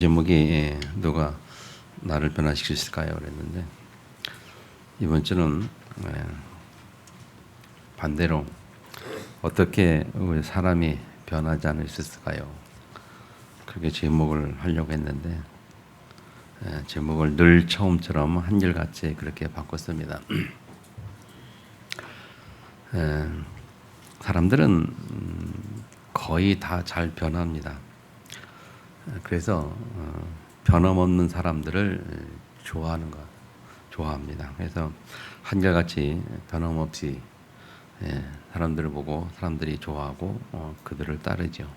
제목이 누가 나를 변화시킬 수 있을까요? 그랬는데 이번 주는 반대로 어떻게 우리 사람이 변하지 않을 수 있을까요? 그렇게 제목을 하려고 했는데 제목을 늘 처음처럼 한결같이 그렇게 바꿨습니다. 사람들은 거의 다 잘 변합니다. 그래서 변함없는 사람들을 좋아합니다. 그래서 한결같이 변함없이 사람들을 보고 사람들이 좋아하고 그들을 따르죠.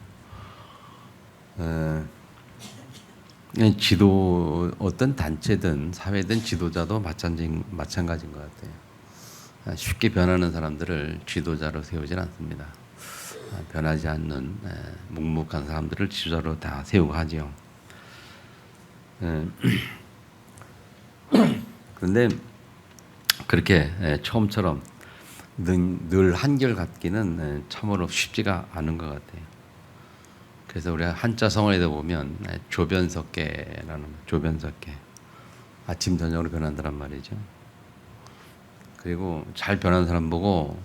어떤 단체든 사회든 지도자도 마찬가지인 것 같아요. 쉽게 변하는 사람들을 지도자로 세우진 않습니다. 변하지 않는 묵묵한 사람들을 지도자로 다 세우고 하지요. 그런데 그렇게 처음처럼 늘 한결같기는 참으로 쉽지가 않은 것 같아요. 그래서 우리가 한자 성어에다 보면 조변석계 아침 저녁으로 변한다란 말이죠. 그리고 잘 변하는 사람 보고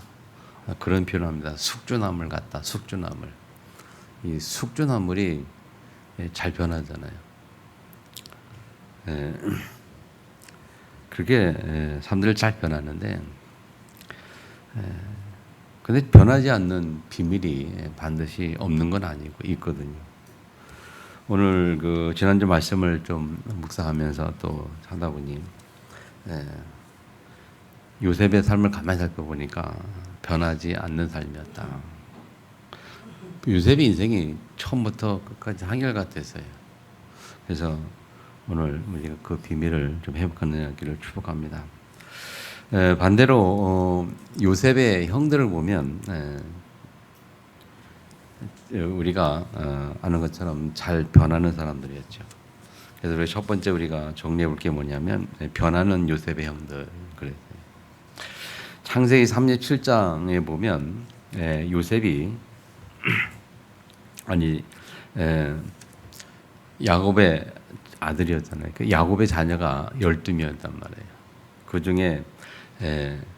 그런 표현합니다. 숙주나물 같다. 숙주나물. 이 숙주나물이 잘 변하잖아요. 그렇게 사람들 잘 변하는데, 근데 변하지 않는 비밀이 반드시 없는 건 아니고 있거든요. 오늘 그 지난주 말씀을 좀 묵상하면서 또 하다 보니 요셉의 삶을 가만히 살펴보니까 변하지 않는 삶이었다. 요셉의 인생이 처음부터 끝까지 한결같았어요. 그래서 오늘 우리가 그 비밀을 좀 회복하는 길을 축복합니다. 반대로 요셉의 형들을 보면 우리가 아는 것처럼 잘 변하는 사람들이었죠. 그래서 우리 첫 번째 우리가 정리해 볼 게 뭐냐면 변하는 요셉의 형들 그랬어요. 창세기 37장에 보면 요셉이 야곱의 아들이었잖아요. 그 야곱의 자녀가 12명이었단 말이에요. 그 중에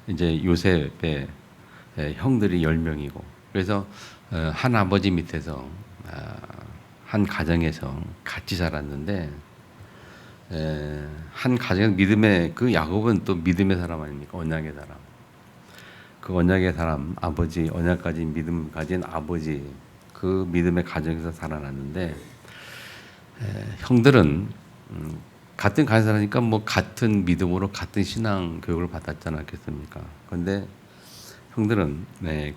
이제 요셉의 형들이 10명이고, 그래서 한 아버지 밑에서 한 가정에서 같이 자랐는데, 한 가정에서 그 야곱은 또 믿음의 사람 아닙니까? 언약의 사람. 그 언약의 사람, 아버지, 언약 가진 믿음 가진 아버지, 그 믿음의 가정에서 살아났는데, 형들은 같은 간사라니까 뭐 같은 믿음으로 같은 신앙 교육을 받았지 않겠습니까? 그런데 형들은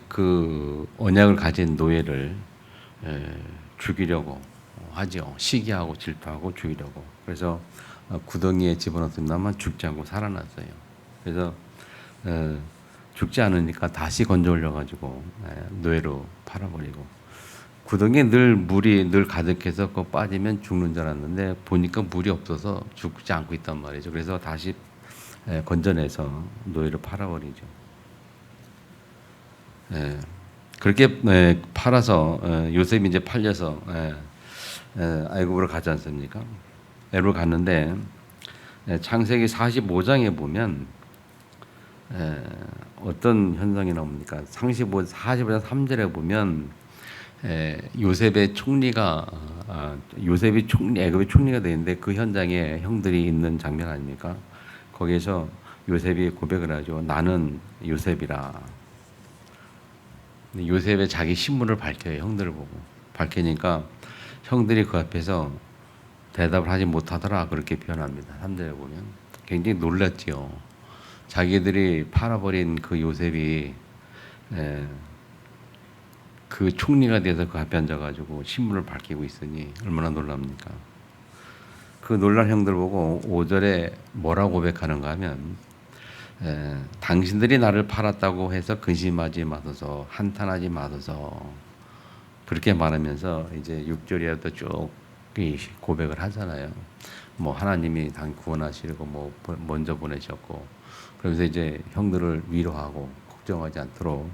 그 언약을 가진 노예를 죽이려고 하죠. 시기하고 질투하고 죽이려고. 그래서 구덩이에 집어넣었습니다만 죽지 않고 살아났어요. 그래서 죽지 않으니까 다시 건져 올려가지고 노예로 팔아버리고, 구덩이에 물이 늘 가득해서 그거 빠지면 죽는 줄 알았는데 보니까 물이 없어서 죽지 않고 있단 말이죠. 그래서 다시 건져내서 노예로 팔아버리죠. 그렇게 팔아서 요셉이 이제 팔려서 애굽으로 가지 않습니까? 애굽으로 갔는데 창세기 45장에 보면 어떤 현상이 나옵니까? 45장 3절에 보면 요셉의 총리가 애굽의 총리가 되는데 그 현장에 형들이 있는 장면 아닙니까? 거기에서 요셉이 고백을 하죠. 나는 요셉이라. 요셉의 자기 신분을 밝혀요. 형들을 보고 밝히니까 형들이 그 앞에서 대답을 하지 못하더라 그렇게 표현합니다. 3절에 보면 굉장히 놀랐지요. 자기들이 팔아버린 그 요셉이 그 총리가 돼서 그 앞에 앉아가지고 신분을 밝히고 있으니 얼마나 놀랍니까? 그 놀란 형들 보고 5절에 뭐라고 고백하는가 하면 당신들이 나를 팔았다고 해서 근심하지 마소서, 한탄하지 마소서, 그렇게 말하면서 이제 6절에도 쭉 고백을 하잖아요. 뭐 하나님이 당 구원하시려고 뭐 먼저 보내셨고, 그러면서 이제 형들을 위로하고 걱정하지 않도록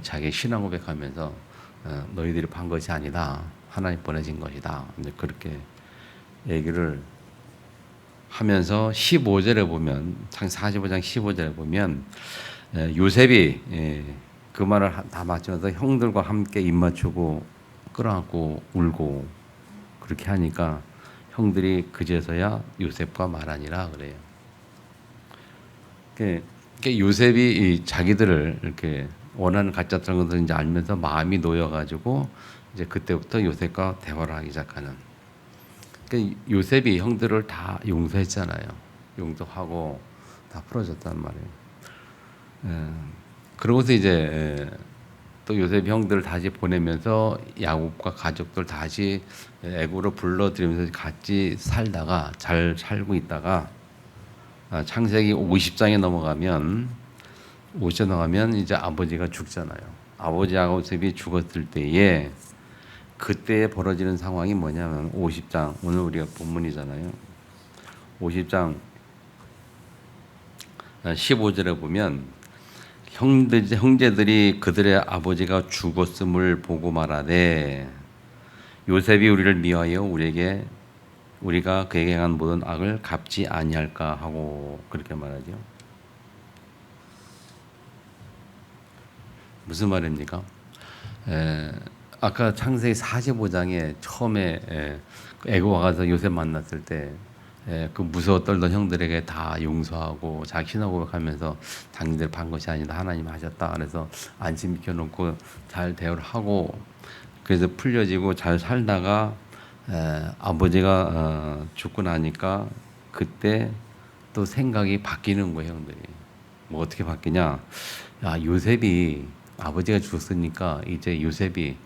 자기 신앙 고백하면서 너희들이 판 것이 아니다, 하나님 보내신 것이다, 이제 그렇게 얘기를 하면서 15절에 보면 창세기 45장 15절에 보면 요셉이 그 말을 다 마치면서 형들과 함께 입 맞추고 끌어안고 울고 그렇게 하니까 형들이 그제서야 요셉과 말하니라 그래요. 요셉이 자기들을 이렇게 원하는 가짜스러운 것을 이제 알면서 마음이 놓여가지고 이제 그때부터 요셉과 대화를 하기 시작하는. 요셉이 형들을 다 용서했잖아요. 용서하고 다 풀어줬단 말이에요. 그러고서 이제 또 요셉 형들을 다시 보내면서 야곱과 가족들 다시 애굽으로 불러들이면서 같이 살다가 잘 살고 있다가 창세기 50장에 넘어가면 이제 아버지가 죽잖아요. 아버지 야곱이 죽었을 때에 그때 벌어지는 상황이 뭐냐면 50장 오늘 우리가 본문이잖아요. 50장 15절에 보면 형제들이 그들의 아버지가 죽었음을 보고 말하되 요셉이 우리를 미워하여 우리가 그에게 행한 모든 악을 갚지 아니할까 하고 그렇게 말하죠. 무슨 말입니까? 아까 창세기 45장에 처음에 애굽 와가서 요셉 만났을 때 그 무서워 떨던 형들에게 다 용서하고 자기 신앙 고백하면서 당신들 반 것이 아니다 하나님 하셨다. 그래서 안심 시켜놓고 잘 대우를 하고 그래서 풀려지고 잘 살다가 아버지가 죽고 나니까 그때 또 생각이 바뀌는 거예요, 형들이. 뭐 어떻게 바뀌냐? 야, 요셉이 아버지가 죽었으니까 이제 요셉이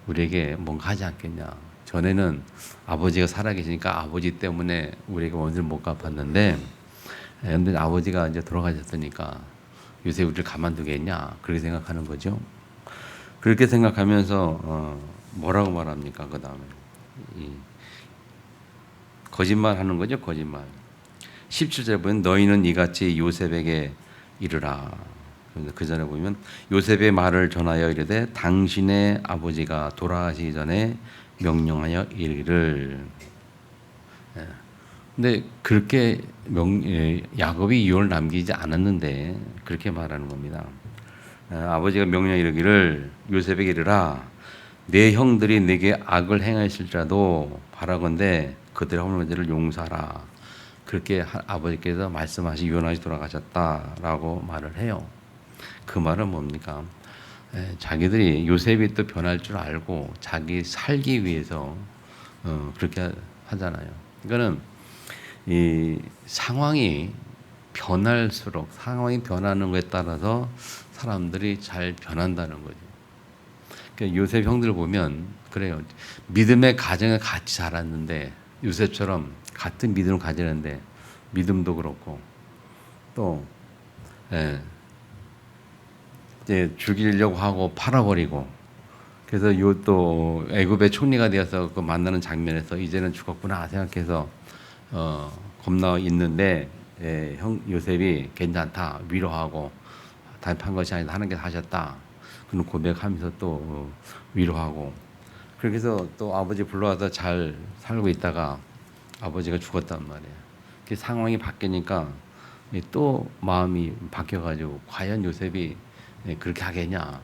우리에게 뭔가 하지 않겠냐. 전에는 아버지가 살아계시니까 아버지 때문에 우리가 원수를 못 갚았는데, 근데 아버지가 이제 돌아가셨으니까 요새 우리를 가만두겠냐. 그렇게 생각하는 거죠. 그렇게 생각하면서 뭐라고 말합니까? 그 다음에 거짓말 하는 거죠. 거짓말. 17절에 보면 너희는 이같이 요셉에게 이르라. 그 전에 보면 요셉의 말을 전하여 이르되 당신의 아버지가 돌아가시기 전에 명령하여 이르기를. 근데 그렇게 야곱이 유언을 남기지 않았는데 그렇게 말하는 겁니다. 아버지가 명령하여 이르기를 요셉에게 이르라. 내 형들이 내게 악을 행하실지라도 바라건대 그들의 허물을 용서하라. 그렇게 아버지께서 말씀하시 유언하시 돌아가셨다라고 말을 해요. 그 말은 뭡니까? 자기들이 요셉이 또 변할 줄 알고 자기 살기 위해서 그렇게 하잖아요. 그러니까는 이 상황이 변할수록 상황이 변하는 것에 따라서 사람들이 잘 변한다는 거죠. 그러니까 요셉 형들 보면 그래요. 믿음의 가정에 같이 자랐는데 요셉처럼 같은 믿음을 가지는데 믿음도 그렇고 또 이제 죽이려고 하고 팔아버리고 그래서 요 또 애굽의 총리가 되어서 그 만나는 장면에서 이제는 죽었구나 생각해서 겁나 있는데 형 요셉이 괜찮다 위로하고 단판 것이 아니다 하나님께서 하셨다 그런 고백하면서 또 위로하고 그렇게 해서 또 아버지 불러와서 잘 살고 있다가 아버지가 죽었단 말이에요. 그 상황이 바뀌니까 또 마음이 바뀌어가지고 과연 요셉이 그렇게 하겠냐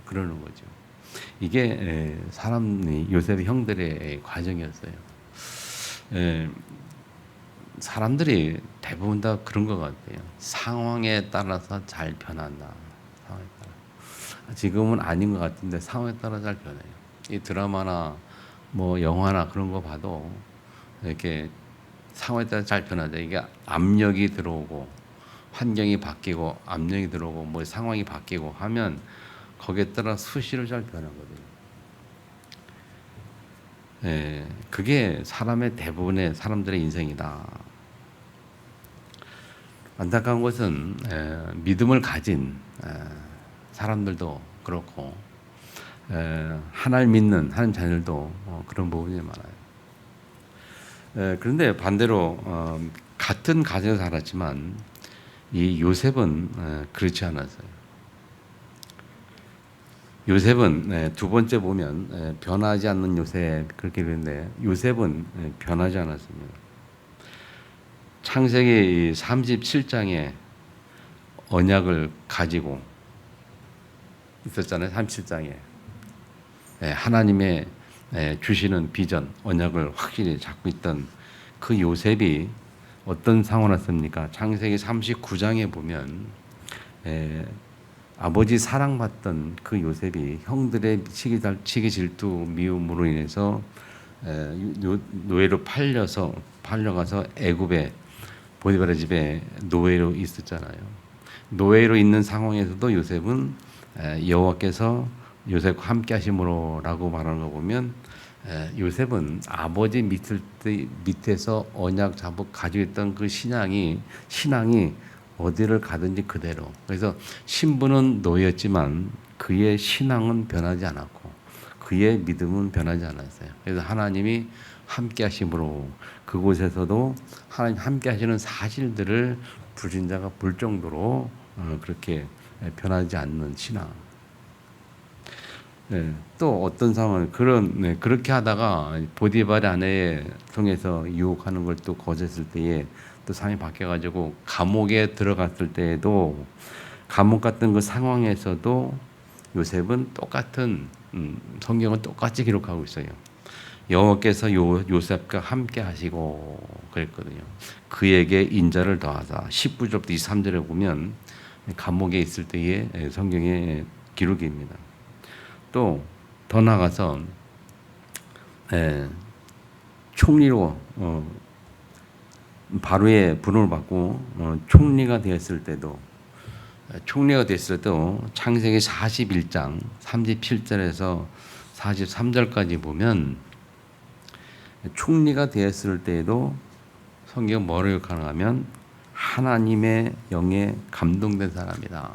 그러는 거죠. 이게 요셉의 형들의 과정이었어요. 사람들이 대부분 다 그런 것 같아요. 상황에 따라서 잘 변한다. 상황에 따라. 지금은 아닌 것 같은데 상황에 따라 잘 변해요. 이 드라마나 뭐 영화나 그런 거 봐도 이렇게 상황에 따라 잘 변하죠. 이게 압력이 들어오고 환경이 바뀌고 압력이 들어오고 뭐 상황이 바뀌고 하면 거기에 따라 수시로 잘 변하거든요. 그게 대부분의 사람들의 인생이다. 안타까운 것은 믿음을 가진 사람들도 그렇고 하나님 믿는 하나님 자녀들도 그런 부분이 많아요. 그런데 반대로 같은 가정에 살았지만 이 요셉은 그렇지 않았어요. 요셉은 두 번째 보면 변하지 않는 요셉 그렇게 되는데 요셉은 변하지 않았습니다. 창세기 37장에 언약을 가지고 있었잖아요. 37장에 하나님의 주시는 비전, 언약을 확실히 잡고 있던 그 요셉이 어떤 상황을 왔습니까? 창세기 39장에 보면 아버지 사랑받던 그 요셉이 형들의 시기 질투 미움으로 인해서 노예로 팔려가서 애굽에 보디발의 집에 노예로 있었잖아요. 노예로 있는 상황에서도 요셉은 여호와께서 요셉과 함께 하심으로라고 말하는 거 보면 요셉은 아버지 밑에서 언약 잡고 가지고 있던 그 신앙이 어디를 가든지 그대로. 그래서 신분은 노예였지만 그의 신앙은 변하지 않았고 그의 믿음은 변하지 않았어요. 그래서 하나님이 함께 하심으로 그곳에서도 하나님 함께 하시는 사실들을 불신자가 볼 정도로 그렇게 변하지 않는 신앙. 또 어떤 상황 그렇게 하다가 보디발의 아내에 통해서 유혹하는 걸 또 거절했을 때에 또 상황이 바뀌어가지고 감옥에 들어갔을 때에도 감옥 같은 그 상황에서도 요셉은 똑같은 성경은 똑같이 기록하고 있어요. 여호와께서 요셉과 함께 하시고 그랬거든요. 그에게 인자를 더하사 19절부터 23절에 보면 감옥에 있을 때의 성경의 기록입니다. 또 더 나아가서 총리로 바로의 부름을 받고 총리가 됐을 때도 창세기 41장 37절에서 43절까지 보면 총리가 되었을 때에도 성경 뭐를 기록하냐면 하나님의 영에 감동된 사람이다.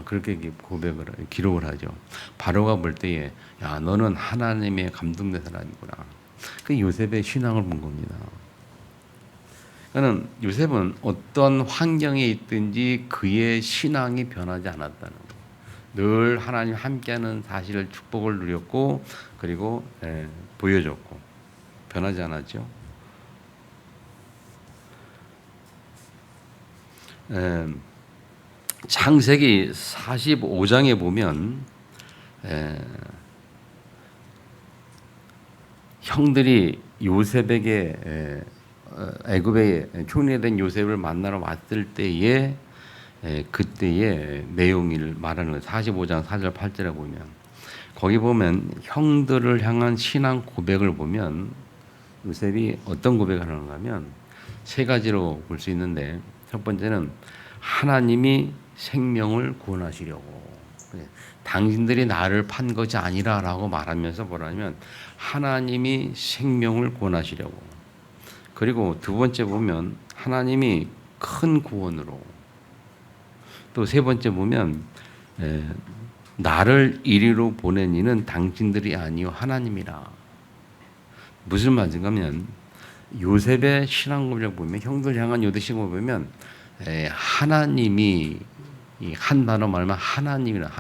그렇게 기록을 하죠. 바로가 볼 때에 야 너는 하나님의 감동된 사람이구나. 그 요셉의 신앙을 본 겁니다. 그러니까 요셉은 어떤 환경에 있든지 그의 신앙이 변하지 않았다는 거예요. 늘 하나님 함께하는 사실을 축복을 누렸고 그리고 보여줬고 변하지 않았죠. 창세기 45장에 보면 형들이 요셉에게 애굽에 총리된 요셉을 만나러 왔을 때에 그때의 내용을 말하는 거예요. 45장 4절 8절에 보면 거기 보면 형들을 향한 신앙 고백을 보면 요셉이 어떤 고백을 하는가 하면 세 가지로 볼 수 있는데 첫 번째는 하나님이 생명을 구원하시려고 당신들이 나를 판 것이 아니라라고 말하면서 뭐라면 하나님이 생명을 구원하시려고 그리고 두 번째 보면 하나님이 큰 구원으로 또 세 번째 보면 나를 이리로 보낸 이는 당신들이 아니요 하나님이라. 무슨 말인가 하면 요셉의 신앙 고백을 보면 형들 향한 요셉 신앙 고백을 보면 하나님이 한 단어 말하면 하나님이라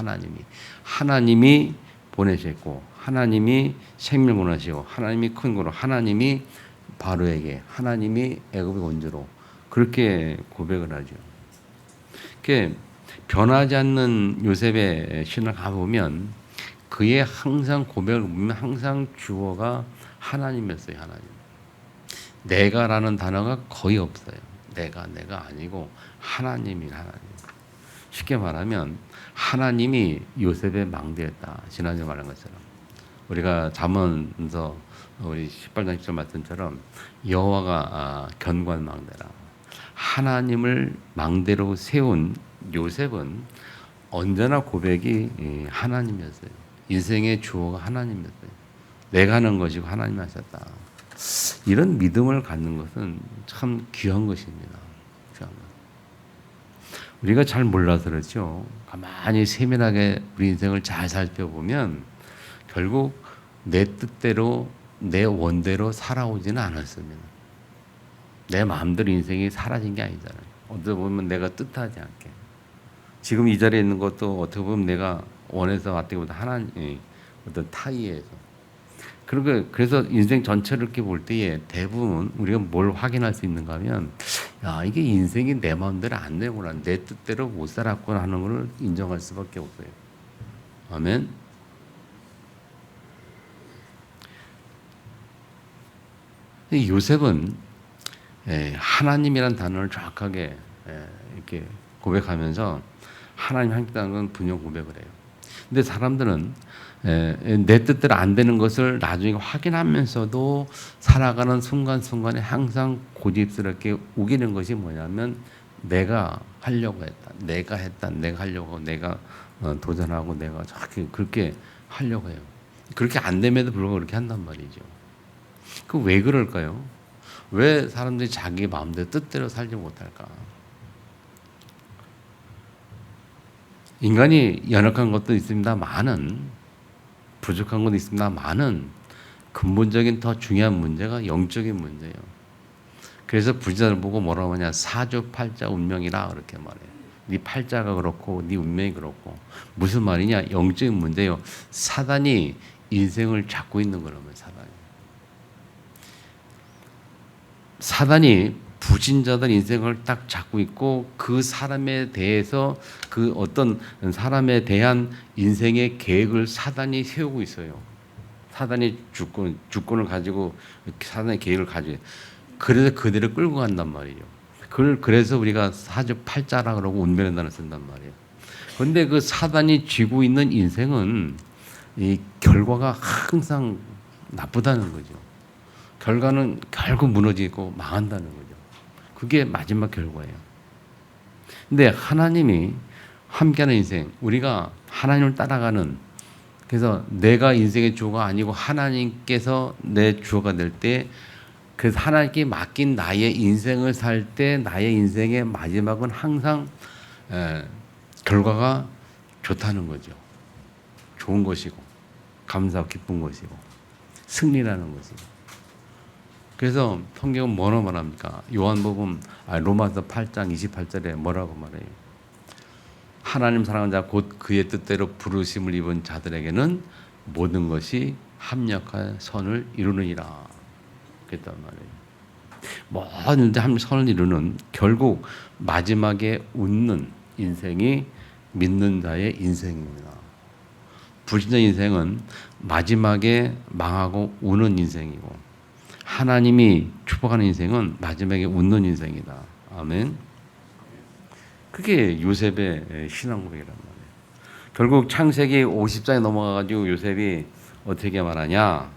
하나님이 보내셨고 하나님이 생명을 원하시고 하나님이 큰 거로 하나님이 바로에게 하나님이 애굽의 원조로 그렇게 고백을 하죠. 그게 변하지 않는 요셉의 신을 가보면 그의 항상 고백을 보면 항상 주어가 하나님이었어요. 하나님. 내가라는 단어가 거의 없어요. 내가 아니고 하나님. 쉽게 말하면 하나님이 요셉의 망대였다. 지난주에 말한 것처럼 우리가 잠언서 우리 18장 10절 말씀처럼 여호와가 견고한 망대라. 하나님을 망대로 세운 요셉은 언제나 고백이 하나님이었어요. 인생의 주어가 하나님이었어요. 내가 하는 것이고 하나님이 하셨다. 이런 믿음을 갖는 것은 참 귀한 것입니다. 우리가 잘 몰라서 그렇죠. 가만히 세밀하게 우리 인생을 잘 살펴보면 결국 내 뜻대로 내 원대로 살아오지는 않았습니다. 내 마음대로 인생이 사라진 게 아니잖아요. 어떻게 보면 내가 뜻하지 않게. 지금 이 자리에 있는 것도 어떻게 보면 내가 원에서 왔다기보다 하나님 어떤 타의에서. 그래서 인생 전체를 이렇게 볼 때에 대부분 우리가 뭘 확인할 수 있는가 하면, 야, 이게 인생이 내 마음대로 안 되구나, 내 뜻대로 못 살았구나 하는 걸 인정할 수밖에 없어요. 아멘. 요셉은 하나님이란 단어를 정확하게 이렇게 고백하면서 하나님 함께하는 건 분명 고백을 해요. 근데 사람들은 내 뜻대로 안 되는 것을 나중에 확인하면서도 살아가는 순간순간에 항상 고집스럽게 우기는 것이 뭐냐면, 내가 하려고 했다, 내가 했다, 내가 하려고 하고, 내가 도전하고, 내가 그렇게 하려고 해요. 그렇게 안 됨에도 불구하고 그렇게 한단 말이죠. 그 왜 그럴까요? 왜 사람들이 자기 마음대로 뜻대로 살지 못할까? 인간이 연약한 것도 있습니다만은, 부족한 것도 있습니다만은, 근본적인 더 중요한 문제가 영적인 문제예요. 그래서 불자를 보고 뭐라고 하냐, 사주팔자 운명이라 그렇게 말해요. 네 팔자가 그렇고 네 운명이 그렇고. 무슨 말이냐, 영적인 문제예요. 사단이 인생을 잡고 있는 거라면, 사단이 부진자들 인생을 딱 잡고 있고, 그 사람에 대해서, 그 어떤 사람에 대한 인생의 계획을 사단이 세우고 있어요. 사단이 주권을 가지고 사단의 계획을 가지고, 그래서 그대로 끌고 간단 말이에요. 그래서 우리가 사주팔자라 그러고 운명의 단어를 쓴단 말이에요. 그런데 그 사단이 쥐고 있는 인생은 이 결과가 항상 나쁘다는 거죠. 결과는 결국 무너지고 망한다는 거죠. 그게 마지막 결과예요. 근데 하나님이 함께하는 인생, 우리가 하나님을 따라가는, 그래서 내가 인생의 주어가 아니고 하나님께서 내 주어가 될 때, 그래서 하나님께 맡긴 나의 인생을 살 때 나의 인생의 마지막은 항상 결과가 좋다는 거죠. 좋은 것이고 감사하고 기쁜 것이고 승리라는 것이고. 그래서 성경은 뭐라고 말합니까? 요한복음 로마서 8장 28절에 뭐라고 말해요? 하나님 사랑하는 자 곧 그의 뜻대로 부르심을 입은 자들에게는 모든 것이 합력하여 선을 이루느니라. 그랬단 말이에요. 모든 선을 이루는, 결국 마지막에 웃는 인생이 믿는 자의 인생입니다. 불신자 인생은 마지막에 망하고 우는 인생이고, 하나님이 축복하는 인생은 마지막에 웃는 인생이다. 아멘. 그게 요셉의 신앙 고백이란 말이에요. 결국 창세기 50장에 넘어가가지고 요셉이 어떻게 말하냐?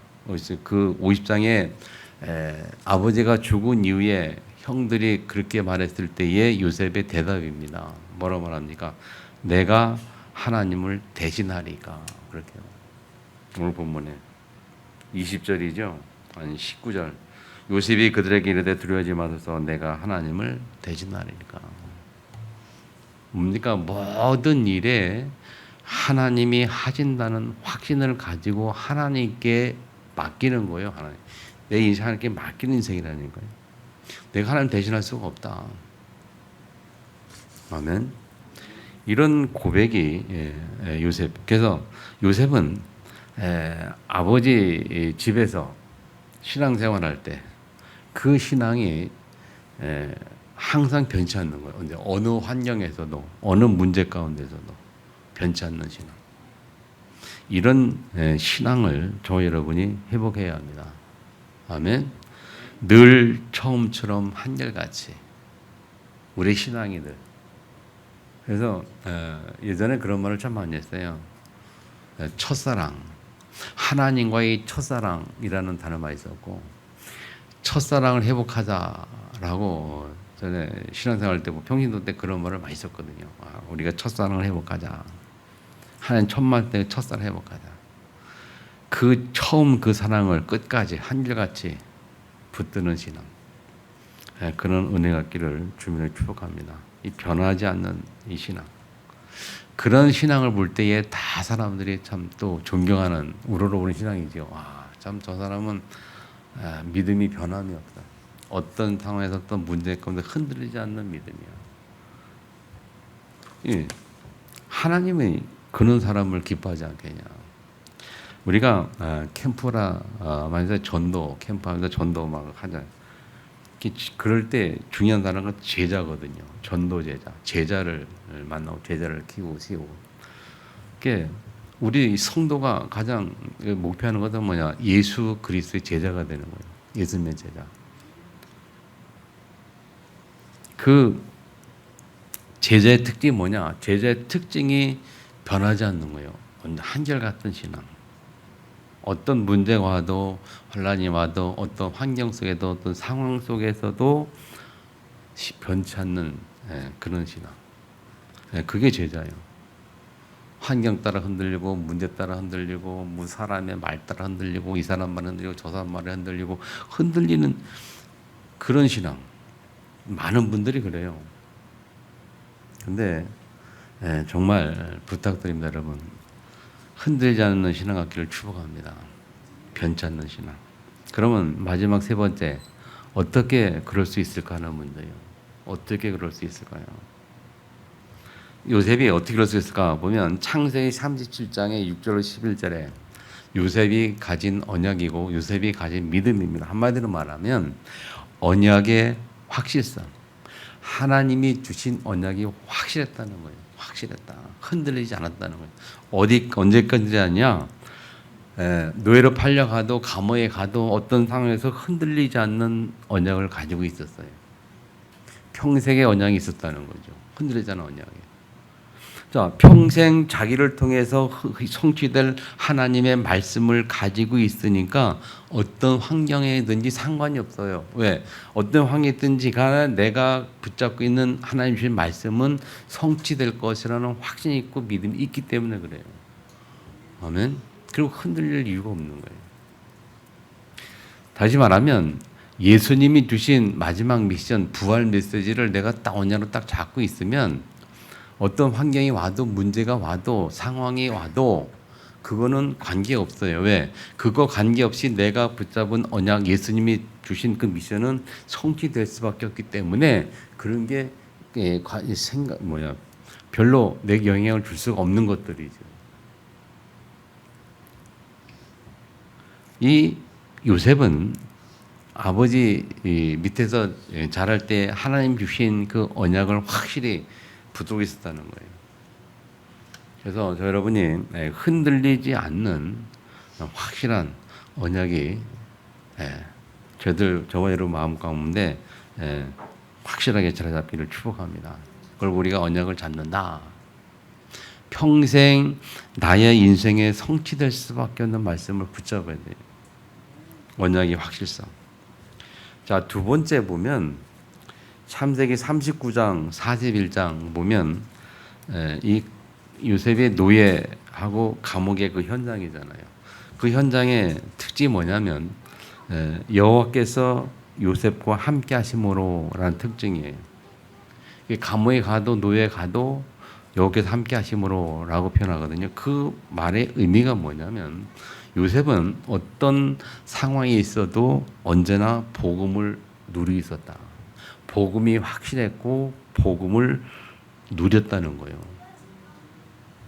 그 50장에 아버지가 죽은 이후에 형들이 그렇게 말했을 때의 요셉의 대답입니다. 뭐라고 말합니까? 내가 하나님을 대신하리까. 그렇게 오늘 본문에 20절이죠. 아니 19절. 요셉이 그들에게 이르되 두려워하지 마소서, 내가 하나님을 대신하리까. 뭡니까? 모든 일에 하나님이 하신다는 확신을 가지고 하나님께 맡기는 거예요. 하나님. 내 인생 하나님께 맡기는 인생이라는 거예요. 내가 하나님 대신할 수가 없다. 아멘. 이런 고백이 요셉. 그래서 요셉은 아버지 집에서 신앙생활할 때 그 신앙이 항상 변치 않는 거예요. 근데 어느 환경에서도, 어느 문제 가운데서도 변치 않는 신앙. 이런 신앙을 저 여러분이 회복해야 합니다. 아멘. 늘 처음처럼 한결같이 우리 신앙이들. 그래서 예전에 그런 말을 참 많이 했어요. 첫사랑, 하나님과의 첫사랑이라는 단어가 있었고, 첫사랑을 회복하자라고 전에 신앙생활 때, 평신도 때 그런 말을 많이 썼거든요. 우리가 첫사랑을 회복하자. 하나님 첫만 때 첫사랑 회복하자. 그 처음 그 사랑을 끝까지 한결같이 붙드는 신앙. 그런 은혜 갖기를 주님을 축복합니다. 이 변하지 않는 이 신앙. 그런 신앙을 볼 때에 다 사람들이 참 또 존경하는, 우러러보는 신앙이죠. 참 저 사람은 믿음이 변함이 없다. 어떤 상황에서 어떤 문제 가운데 흔들리지 않는 믿음이야. 예. 하나님의 그런 사람을 기뻐하지 않겠냐. 우리가 캠프라 만약에 전도 캠프하면서 전도 막 하자. 그럴 때 중요한 단어가 제자거든요. 전도 제자, 제자를 만나고 제자를 키우고 세우고. 그게 우리 성도가 가장 목표하는 것은 뭐냐? 예수 그리스도의 제자가 되는 거예요. 예수님의 제자. 그 제자의 특징이 뭐냐? 제자의 특징이 변하지 않는 거예요. 한결같은 신앙. 어떤 문제가 와도 혼란이 와도 어떤 환경 속에도 어떤 상황 속에서도 변치 않는 그런 신앙. 그게 제자예요. 환경 따라 흔들리고 문제 따라 흔들리고 뭐 사람의 말 따라 흔들리고 이 사람 말 흔들리고 저 사람 말에 흔들리고 흔들리는 그런 신앙. 많은 분들이 그래요. 근데 정말 부탁드립니다, 여러분. 흔들리지 않는 신앙 갖기를 축복합니다. 변치 않는 신앙. 그러면 마지막 세 번째, 어떻게 그럴 수 있을까 하는 문제예요. 어떻게 그럴 수 있을까요? 요셉이 어떻게 그럴 수 있을까 보면 창세기 37장의 6절로 11절에 요셉이 가진 언약이고 요셉이 가진 믿음입니다. 한마디로 말하면 언약의 확실성. 하나님이 주신 언약이 확실했다는 거예요. 확실했다. 흔들리지 않았다는 거예요. 언제까지 하냐? 노예로 팔려가도 감옥에 가도 어떤 상황에서 흔들리지 않는 언약을 가지고 있었어요. 평생의 언약이 있었다는 거죠. 흔들리지 않은 언약이. 자, 평생 자기를 통해서 성취될 하나님의 말씀을 가지고 있으니까 어떤 환경에든지 상관이 없어요. 왜? 어떤 환경이든지 간에 내가 붙잡고 있는 하나님 주신 말씀은 성취될 것이라는 확신이 있고 믿음이 있기 때문에 그래요. 아멘. 그리고 흔들릴 이유가 없는 거예요. 다시 말하면 예수님이 주신 마지막 미션, 부활 메시지를 내가 딱 언약으로 딱 잡고 있으면 어떤 환경이 와도 문제가 와도 상황이 와도 그거는 관계없어요. 왜? 그거 관계없이 내가 붙잡은 언약 예수님이 주신 그 미션은 성취될 수밖에 없기 때문에 그런 게 별로 내 영향을 줄 수가 없는 것들이죠. 이 요셉은 아버지 밑에서 자랄 때 하나님 주신 그 언약을 확실히 붙들고 있었다는 거예요. 그래서 저 여러분이 흔들리지 않는 확실한 언약이 저와 여러분 마음 가운데 확실하게 자리 잡기를 축복합니다. 그걸 우리가 언약을 잡는다. 평생 나의 인생에 성취될 수밖에 없는 말씀을 붙잡아야 돼요. 언약의 확실성. 자, 두 번째 보면 창세기 39장 41장 보면 이 요셉의 노예하고 감옥의 그 현장이잖아요. 그 현장의 특징이 뭐냐면 여호와께서 요셉과 함께 하심으로라는 특징이에요. 감옥에 가도 노예에 가도 여호와께서 함께 하심으로라고 표현하거든요. 그 말의 의미가 뭐냐면 요셉은 어떤 상황에 있어도 언제나 복음을 누리고 있었다. 복음이 확실했고 복음을 누렸다는 거예요.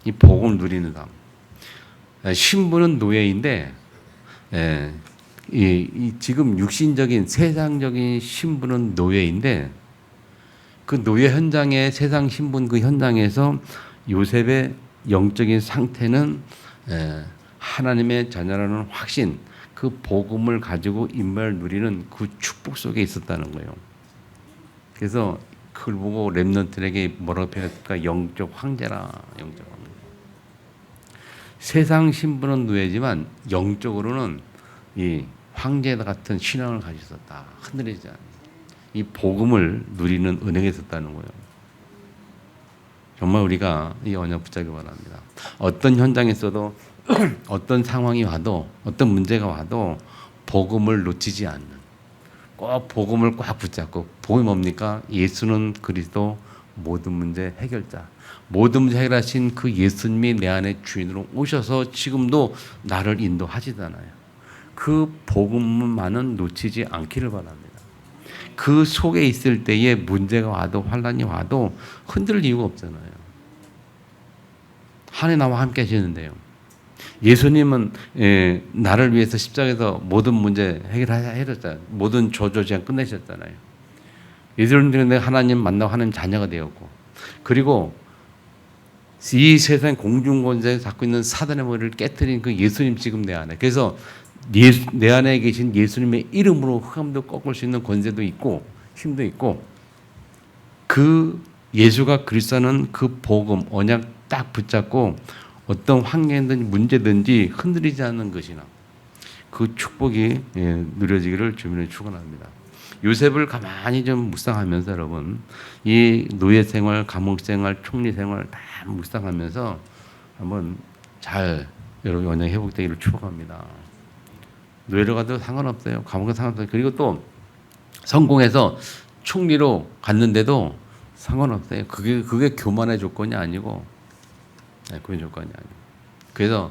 이 복음을 누리는 삶. 신부는 노예인데 지금 육신적인 세상적인 신부는 노예인데 그 노예 현장에 세상 신분 그 현장에서 요셉의 영적인 상태는 하나님의 자녀라는 확신, 그 복음을 가지고 인마를 누리는 그 축복 속에 있었다는 거예요. 그래서 그걸 보고 렘넌트에게 뭐라고 표현했을까? 영적 황제라. 영적 황제. 세상 신분은 노예지만 영적으로는 이 황제 같은 신앙을 가지고 있었다. 흔들리지 않는. 이 복음을 누리는 은혜가 있었다는 거예요. 정말 우리가 이 언약 붙잡기 바랍니다. 어떤 현장에서도 어떤 상황이 와도 어떤 문제가 와도 복음을 놓치지 않는 꼭 복음을 꽉 붙잡고 복음이 뭡니까? 예수는 그리스도 모든 문제 해결자. 모든 문제 해결하신 그 예수님이 내 안에 주인으로 오셔서 지금도 나를 인도하시잖아요. 그 복음만은 놓치지 않기를 바랍니다. 그 속에 있을 때에 문제가 와도 환란이 와도 흔들 이유가 없잖아요. 하나님 나와 함께 하시는데요. 예수님은 나를 위해서 십자가에서 모든 문제 해결하셨잖아요. 모든 저주제한 끝내셨잖아요. 예수님은 하나님 만나고 하나님 자녀가 되었고, 그리고 이 세상 공중권세에 갖고 있는 사단의 머리를 깨뜨린 그 예수님 지금 내 안에. 그래서 내 안에 계신 예수님의 이름으로 흑암도 꺾을 수 있는 권세도 있고 힘도 있고, 그 예수가 그리스도는 그 복음 언약 딱 붙잡고 어떤 환경이든지 문제든지 흔들리지 않는 것이나 그 축복이 누려지기를 주님을 축원합니다. 요셉을 가만히 좀 묵상하면서 여러분, 이 노예 생활, 감옥 생활, 총리 생활 다 묵상하면서 한번 잘 여러분 언약 회복되기를 축복합니다. 노예로 가도 상관없어요. 감옥에 상관없어요. 그리고 또 성공해서 총리로 갔는데도 상관없어요. 그게 교만의 조건이 아니고, 그게 조건이 아니고. 그래서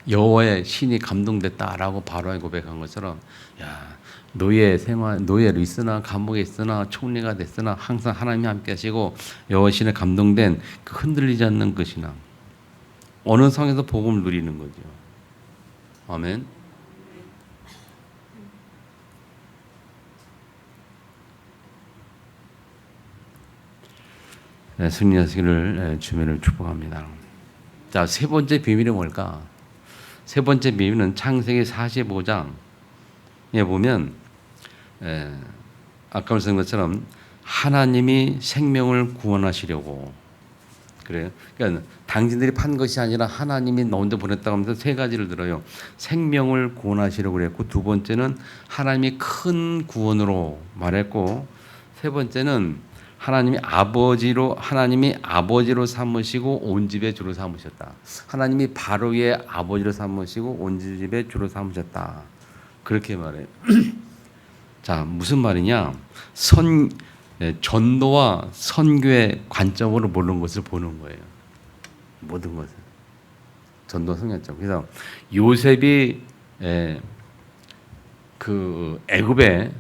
여호와의 신이 감동됐다라고 바로에 고백한 것처럼, 야, 노예 생활, 노예로 있으나 감옥에 있으나 총리가 됐으나 항상 하나님이 함께하시고 여호와의 신에 감동된 그 흔들리지 않는 것이나 어느 성에서 복음을 누리는 거죠. 아멘. 승리하시기를 주님을 축복합니다. 자, 세 번째 비밀이 뭘까? 세 번째 비밀은 창세기 45장에 보면 아까 말씀드린 것처럼 하나님이 생명을 구원하시려고 그래요. 그러니까 당신들이 판 것이 아니라 하나님이 너 혼자 보냈다고 하면서 세 가지를 들어요. 생명을 구원하시려고 그랬고, 두 번째는 하나님이 큰 구원으로 말했고, 세 번째는 하나님이 아버지로 삼으시고 온 집의 주로 삼으셨다. 하나님이 바로의 아버지로 삼으시고 온 집의 주로 삼으셨다. 그렇게 말해요. 자, 무슨 말이냐? 전도와 선교의 관점으로 모든 것을 보는 거예요. 모든 것을. 전도 선교점. 그래서 요셉이 그 애굽에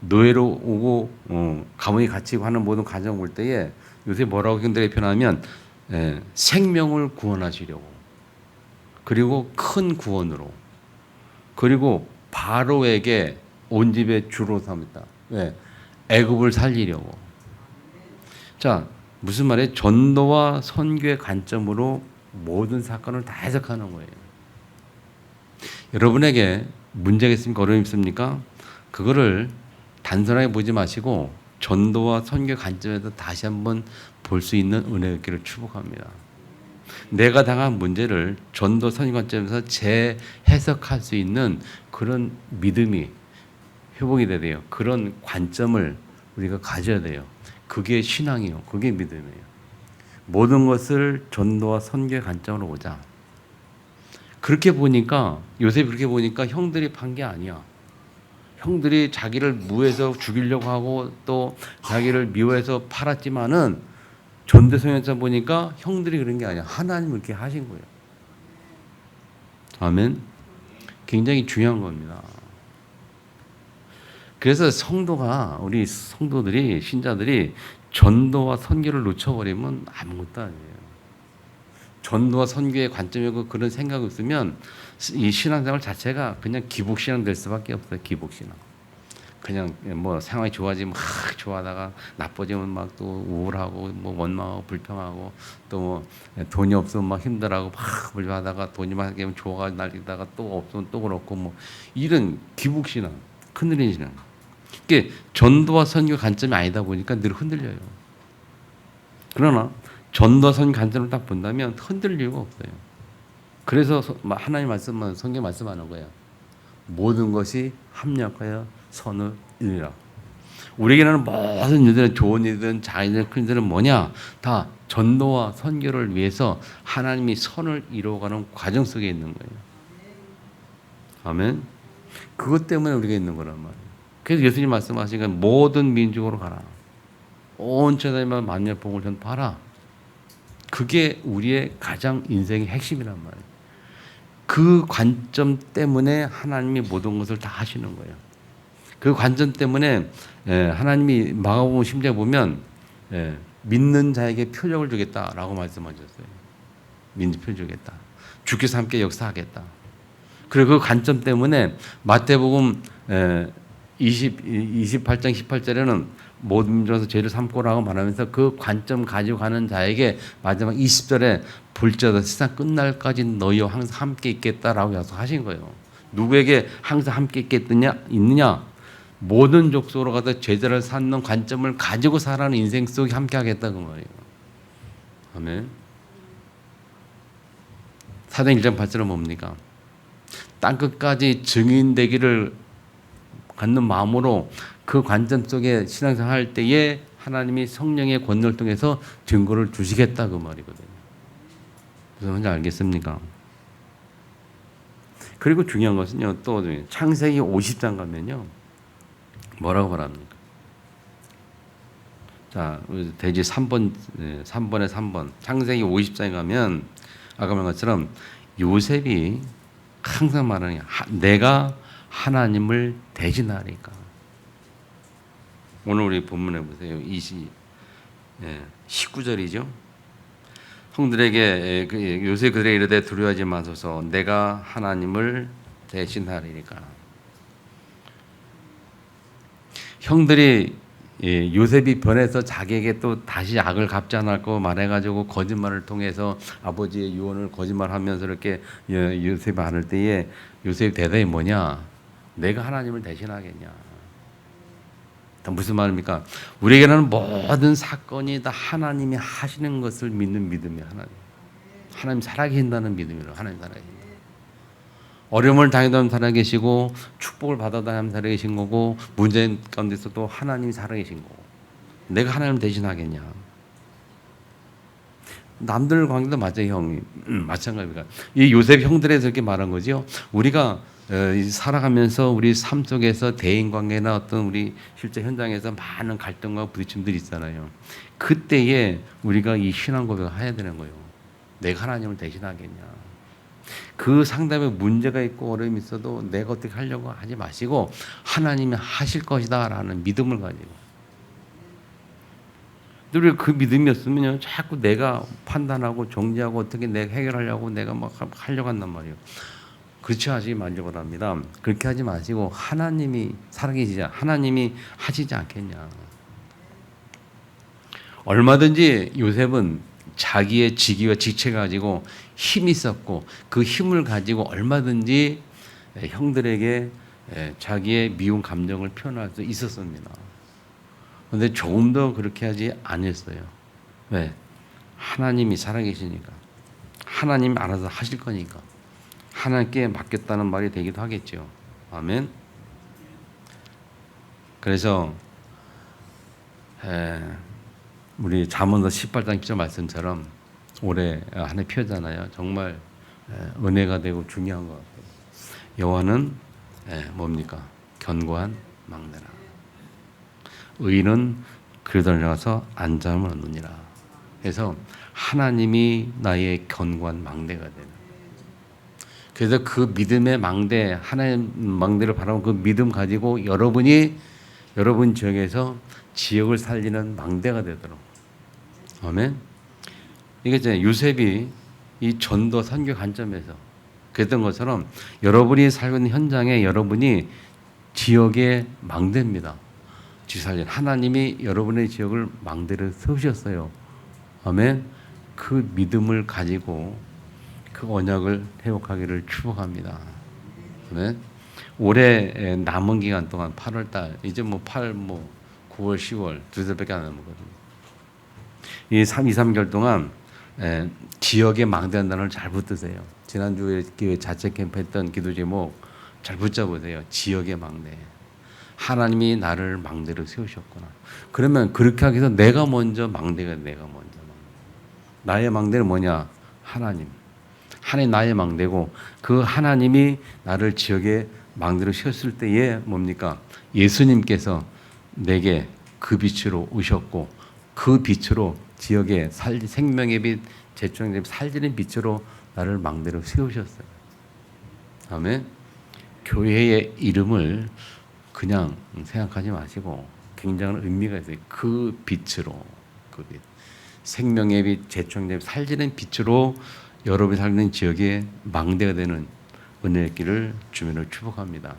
노예로 오고 가문이 갇히고 하는 모든 과정 볼 때에 요새 뭐라고 현대에 표현하면 생명을 구원하시려고, 그리고 큰 구원으로, 그리고 바로에게 온 집의 주로 삼았다. 왜? 애굽을 살리려고. 자, 무슨 말이에요? 전도와 선교의 관점으로 모든 사건을 다 해석하는 거예요. 여러분에게 문제가 있습니까? 어려움이 있습니까? 그거를 단순하게 보지 마시고 전도와 선교 관점에서 다시 한번 볼 수 있는 은혜가 있기를 축복합니다. 내가 당한 문제를 전도 선교 관점에서 재해석할 수 있는 그런 믿음이 회복이 돼야. 그런 관점을 우리가 가져야 돼요. 그게 신앙이요. 그게 믿음이에요. 모든 것을 전도와 선교의 관점으로 보자. 그렇게 보니까, 요셉이 그렇게 보니까 형들이 판 게 아니야. 형들이 자기를 무해서 죽이려고 하고 또 자기를 미워해서 팔았지만은 전도서에서 보니까 형들이 그런 게 아니야. 하나님이 그렇게 하신 거예요. 아멘. 굉장히 중요한 겁니다. 그래서 우리 성도들이, 신자들이 전도와 선교를 놓쳐버리면 아무것도 아니에요. 전도와 선교의 관점이고 그런 생각이 있으면 이 신앙생활 자체가 그냥 기복신앙 될 수밖에 없어요. 기복신앙. 그냥 뭐 상황이 좋아지면 막 좋아하다가 나빠지면 막 또 우울하고 뭐 원망하고 불평하고 또 뭐 돈이 없으면 막 힘들어하고 막 불평하다가 돈이 막 되면 좋아가 날리다가 또 없으면 또 그렇고 뭐 이런 기복신앙, 흔들리는 신앙. 이게 전도와 선교 관점이 아니다 보니까 늘 흔들려요. 그러나 전도와 선교 관점을 딱 본다면 흔들릴 이유가 없어요. 그래서 하나님 말씀은 성경 말씀하는 거예요. 모든 것이 합력하여 선을 이루라. 우리에게는 모든 일들은 좋은 일이든 작은 큰 일들은 뭐냐? 다 전도와 선교를 위해서 하나님이 선을 이루어가는 과정 속에 있는 거예요. 아멘. 그것 때문에 우리가 있는 거란 말이에요. 그래서 예수님 말씀하시니까 모든 민족으로 가라. 온 세상에만 만민의 복음을 전파하라. 그게 우리의 가장 인생의 핵심이란 말이에요. 그 관점 때문에 하나님이 모든 것을 다 하시는 거예요. 그 관점 때문에 하나님이 마가복음 10장에 보면 믿는 자에게 표적을 주겠다라고 말씀하셨어요. 민주 펴주겠다. 주께서 함께 역사하겠다. 그리고 그 관점 때문에 마태복음 28장 18절에는 모든 민족에서 죄를 삼고라고 말하면서 그 관점 가지고 가는 자에게 마지막 20절에 볼지어다 세상 끝날까지 너희와 항상 함께 있겠다라고 약속하신 거예요. 누구에게 항상 함께 있느냐? 모든 족속으로 가서 제자를 삼는 관점을 가지고 살아가는 인생 속에 함께 하겠다 그 말이에요. 아멘. 사도행 1장 8절은 뭡니까? 땅끝까지 증인되기를 갖는 마음으로 그 관점 속에 신앙생활 할 때에 하나님이 성령의 권능을 통해서 증거를 주시겠다 그 말이거든요. 무슨 말인지 알겠습니까? 그리고 중요한 것은요. 또 창세기 50장 가면요. 뭐라고 말합니까? 자, 대지 3번에 3번. 창세기 50장에 가면 아까 말한 것처럼 요셉이 항상 말하는 게 내가 하나님을 대신하리까. 오늘 우리 본문에 보세요. 19절이죠. 형들에게 요셉 그들에게 이르되 두려워하지 마소서 내가 하나님을 대신하리니까. 형들이 요셉이 변해서 자기에게 또 다시 악을 갚지 않을 거 말해가지고 거짓말을 통해서 아버지의 유언을 거짓말하면서 이렇게 요셉이 안을 때에 요셉 대답이 뭐냐? 내가 하나님을 대신하겠냐? 무슨 말입니까? 우리에게는 모든 사건이 다 하나님이 하시는 것을 믿는 믿음이 하나님 살아계신다는 믿음이에요. 하나님 살아계신다. 어려움을 당해도 살아계시고 축복을 받아도 하나님 살아계신 거고 문제 가운데서도 하나님이 살아계신 거고 내가 하나님 대신하겠냐? 남들 관계도 맞아요, 형이. 마찬가지입니다. 이 요셉 형들에서 이렇게 말한 거죠. 우리가 살아가면서 우리 삶 속에서 대인 관계나 어떤 우리 실제 현장에서 많은 갈등과 부딪힘들이 있잖아요. 그때에 우리가 이 신앙 고백을 해야 되는 거예요. 내가 하나님을 대신하겠냐? 그 상담에 문제가 있고 어려움이 있어도 내가 어떻게 하려고 하지 마시고 하나님이 하실 것이다 라는 믿음을 가지고 우리가 그 믿음이 없으면 자꾸 내가 판단하고 정지하고 어떻게 내가 해결하려고 내가 막 하려고 한단 말이에요. 그렇지 하지 말기 바랍니다. 그렇게 하지 마시고 하나님이 살아계시자 하나님이 하시지 않겠냐. 얼마든지 요셉은 자기의 직위와 직책 가지고 힘이 있었고 그 힘을 가지고 얼마든지 형들에게 자기의 미운 감정을 표현할 수 있었습니다. 그런데 조금 더 그렇게 하지 않았어요. 왜? 하나님이 살아계시니까. 하나님이 알아서 하실 거니까. 하나님께 맡겼다는 말이 되기도 하겠죠. 아멘. 그래서 우리 잠언서 18장 10절 말씀처럼 올해 한 해 표잖아요. 정말 은혜가 되고 중요한 것 같아요. 여호와는 뭡니까? 견고한 망대라. 의인은 그를 들어가서 안잠을 얻느니라. 그래서 하나님이 나의 견고한 망대가 되는. 그래서 그 믿음의 망대, 하나님 망대를 바라보고 그 믿음 가지고 여러분이 여러분 지역에서 지역을 살리는 망대가 되도록. 아멘. 이게 이제 요셉이 이 전도 선교 관점에서 그랬던 것처럼 여러분이 살고 있는 현장에 여러분이 지역의 망대입니다. 지살린 하나님이 여러분의 지역을 망대를 세우셨어요. 아멘. 그 믿음을 가지고 그 언약을 회복하기를 축복합니다. 아멘. 올해 남은 기간 동안 8월달 이제 9월 10월 두 달밖에 안 남았거든요. 이 3개월 동안 지역에 망대한 단어를 잘 붙드세요. 지난주에 교회 자체 캠프 했던 기도 제목 잘 붙잡으세요. 지역의 망대. 하나님이 나를 망대로 세우셨구나. 그러면 그렇게 하기 위해서 내가 먼저 망대가 내가 먼저. 나의 망대는 뭐냐? 하나님. 하나님 나의 망대고 그 하나님이 나를 지역에 망대로 세웠을 때에 뭡니까? 예수님께서 내게 그 빛으로 오셨고 그 빛으로 지역에 생명의 빛, 제초의 빛, 살리는 빛으로 나를 망대로 세우셨어요. 아멘. 교회의 이름을 그냥 생각하지 마시고 굉장한 의미가 있어요. 그 빛으로, 그 빛, 생명의 빛, 제초의 빛, 살리는 빛으로 여러분이 살는 지역의 망대가 되는 은혜의 길을 주민을 축복합니다.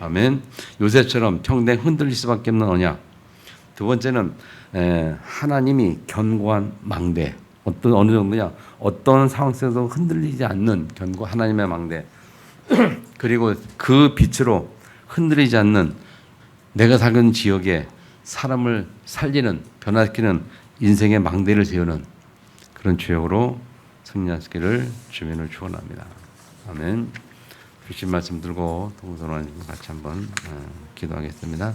아멘. 요셉처럼 평생 흔들릴 수밖에 없는 언약. 두 번째는 하나님이 견고한 망대. 어느 정도냐? 어떤 상황 속에서 흔들리지 않는 하나님의 망대. 그리고 그 빛으로 흔들리지 않는 내가 사는 지역에 사람을 살리는, 변화시키는 인생의 망대를 세우는 그런 주역으로 승리하시기를 주민을 축원합니다. 아멘. 주신 말씀 들고 동서는 같이 한번 기도하겠습니다.